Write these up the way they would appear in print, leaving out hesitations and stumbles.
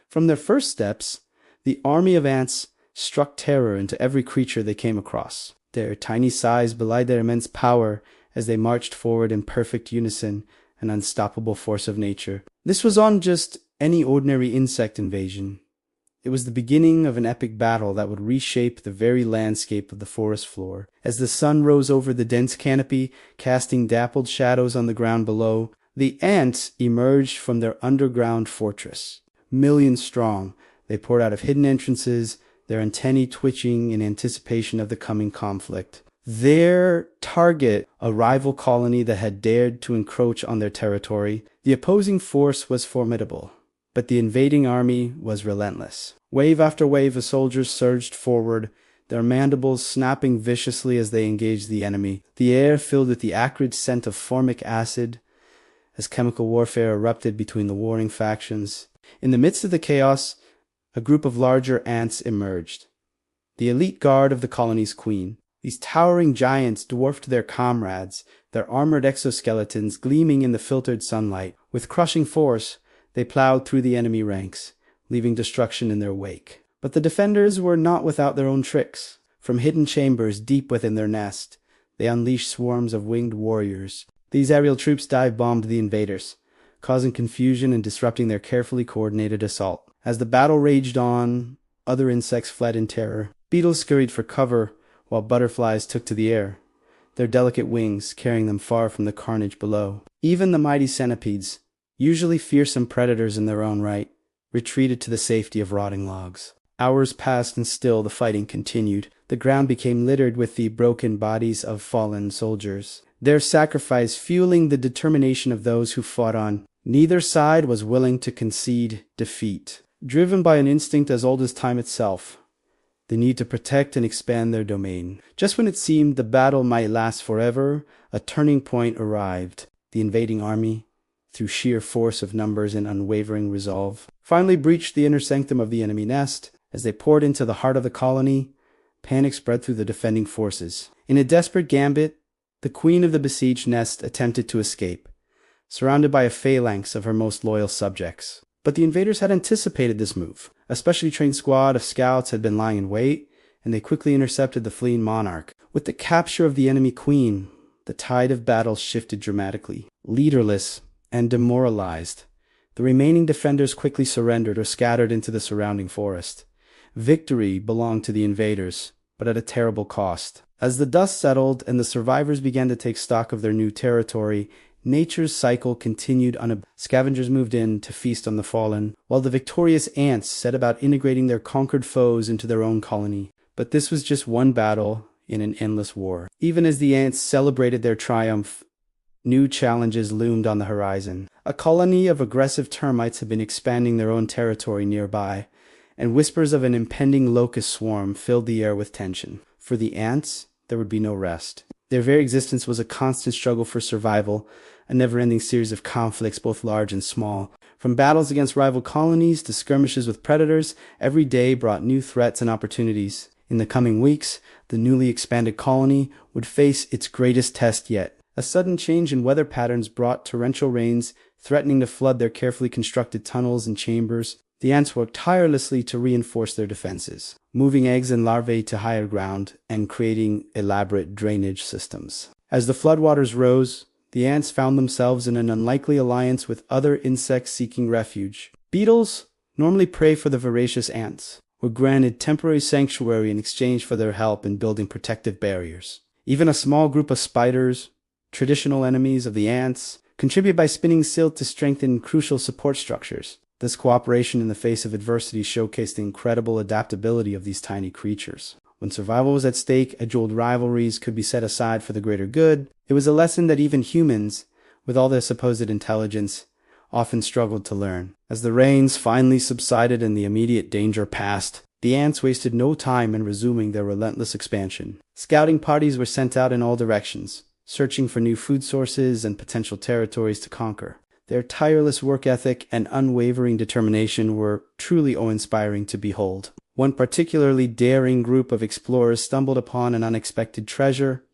From their first steps, the army of ants struck terror into every creature they came across. Their tiny size belied their immense power as they marched forward in perfect unison, an unstoppable force of nature. This was not just any ordinary insect invasion. It was the beginning of an epic battle that would reshape the very landscape of the forest floor. As the sun rose over the dense canopy, casting dappled shadows on the ground below, the ants emerged from their underground fortress. Millions strong, they poured out of hidden entrances, their antennae twitching in anticipation of the coming conflict. Their target, a rival colony that had dared to encroach on their territory. The opposing force was formidable, but the invading army was relentless. Wave after wave of soldiers surged forward, their mandibles snapping viciously as they engaged the enemy. The air filled with the acrid scent of formic acid as chemical warfare erupted between the warring factions. In the midst of the chaos, a group of larger ants emerged, the elite guard of the colony's queen. These towering giants dwarfed their comrades, their armored exoskeletons gleaming in the filtered sunlight. With crushing force, they plowed through the enemy ranks, leaving destruction in their wake. But the defenders were not without their own tricks. From hidden chambers deep within their nest, they unleashed swarms of winged warriors. These aerial troops dive-bombed the invaders, causing confusion and disrupting their carefully coordinated assault. As the battle raged on, other insects fled in terror. Beetles scurried for cover, while butterflies took to the air, their delicate wings carrying them far from the carnage below. Even the mighty centipedes, usually fearsome predators in their own right, retreated to the safety of rotting logs. Hours passed and still the fighting continued. The ground became littered with the broken bodies of fallen soldiers, their sacrifice fueling the determination of those who fought on. Neither side was willing to concede defeat. Driven by an instinct as old as time itself, the need to protect and expand their domain. Just when it seemed the battle might last forever, a turning point arrived. The invading army, through sheer force of numbers and unwavering resolve, finally breached the inner sanctum of the enemy nest. As they poured into the heart of the colony, panic spread through the defending forces. In a desperate gambit, the queen of the besieged nest attempted to escape, surrounded by a phalanx of her most loyal subjects. But the invaders had anticipated this move. A specially trained squad of scouts had been lying in wait, and they quickly intercepted the fleeing monarch. With the capture of the enemy queen, the tide of battle shifted dramatically. Leaderless and demoralized, the remaining defenders quickly surrendered or scattered into the surrounding forest. Victory belonged to the invaders, but at a terrible cost. As the dust settled and the survivors began to take stock of their new territory, nature's cycle continued. Scavengers moved in to feast on the fallen, while the victorious ants set about integrating their conquered foes into their own colony. But this was just one battle in an endless war. Even as the ants celebrated their triumph, new challenges loomed on the horizon. A colony of aggressive termites had been expanding their own territory nearby, and whispers of an impending locust swarm filled the air with tension. For the ants, there would be no rest. Their very existence was a constant struggle for survival, a never-ending series of conflicts, both large and small. From battles against rival colonies to skirmishes with predators, every day brought new threats and opportunities. In the coming weeks, the newly expanded colony would face its greatest test yet. A sudden change in weather patterns brought torrential rains, threatening to flood their carefully constructed tunnels and chambers. The ants worked tirelessly to reinforce their defenses, moving eggs and larvae to higher ground and creating elaborate drainage systems. As the floodwaters rose, the ants found themselves in an unlikely alliance with other insects seeking refuge. Beetles, normally prey for the voracious ants, were granted temporary sanctuary in exchange for their help in building protective barriers. Even a small group of spiders, traditional enemies of the ants, contributed by spinning silk to strengthen crucial support structures. This cooperation in the face of adversity showcased the incredible adaptability of these tiny creatures. When survival was at stake, age-old rivalries could be set aside for the greater good. It was a lesson that even humans, with all their supposed intelligence, often struggled to learn. As the rains finally subsided and the immediate danger passed, the ants wasted no time in resuming their relentless expansion. Scouting parties were sent out in all directions, searching for new food sources and potential territories to conquer. Their tireless work ethic and unwavering determination were truly awe-inspiring to behold. One particularly daring group of explorers stumbled upon an unexpected treasure,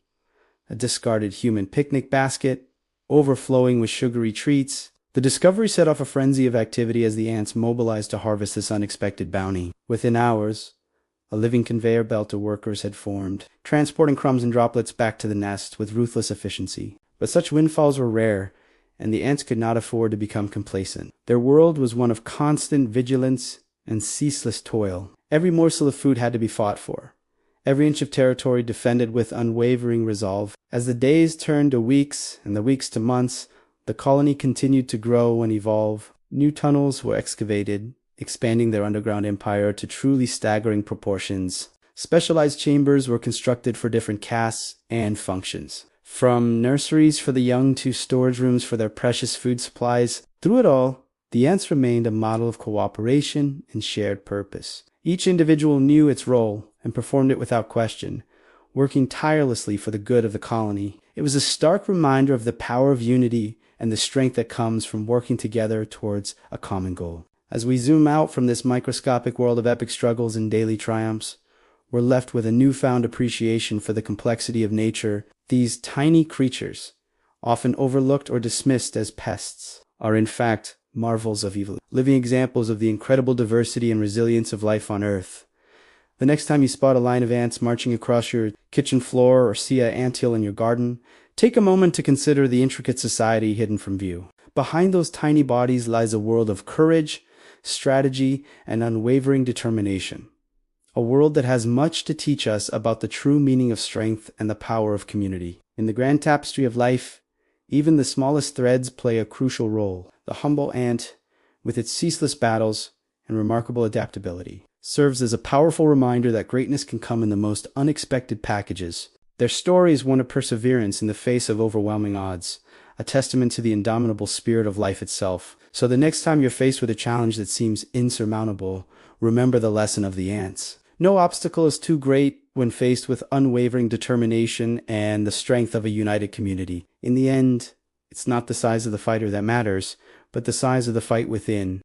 a discarded human picnic basket, overflowing with sugary treats. The discovery set off a frenzy of activity as the ants mobilized to harvest this unexpected bounty. Within hours, a living conveyor belt of workers had formed, transporting crumbs and droplets back to the nest with ruthless efficiency. But such windfalls were rare, and the ants could not afford to become complacent. Their world was one of constant vigilance and ceaseless toil. Every morsel of food had to be fought for, every inch of territory defended with unwavering resolve. As the days turned to weeks and the weeks to months, the colony continued to grow and evolve. New tunnels were excavated, expanding their underground empire to truly staggering proportions. Specialized chambers were constructed for different castes and functions. From nurseries for the young to storage rooms for their precious food supplies, through it all, the ants remained a model of cooperation and shared purpose. Each individual knew its role and performed it without question, working tirelessly for the good of the colony. It was a stark reminder of the power of unity and the strength that comes from working together towards a common goal. As we zoom out from this microscopic world of epic struggles and daily triumphs, we're left with a newfound appreciation for the complexity of nature. These tiny creatures, often overlooked or dismissed as pests, are in fact marvels of evolution, living examples of the incredible diversity and resilience of life on Earth. The next time you spot a line of ants marching across your kitchen floor or see an anthill in your garden, take a moment to consider the intricate society hidden from view. Behind those tiny bodies lies a world of courage, strategy, and unwavering determination. A world that has much to teach us about the true meaning of strength and the power of community. In the grand tapestry of life, even the smallest threads play a crucial role. The humble ant, with its ceaseless battles and remarkable adaptability, serves as a powerful reminder that greatness can come in the most unexpected packages. Their story is one of perseverance in the face of overwhelming odds, a testament to the indomitable spirit of life itself. So the next time you're faced with a challenge that seems insurmountable, remember the lesson of the ants. No obstacle is too great when faced with unwavering determination and the strength of a united community. In the end, it's not the size of the fighter that matters, but the size of the fight within.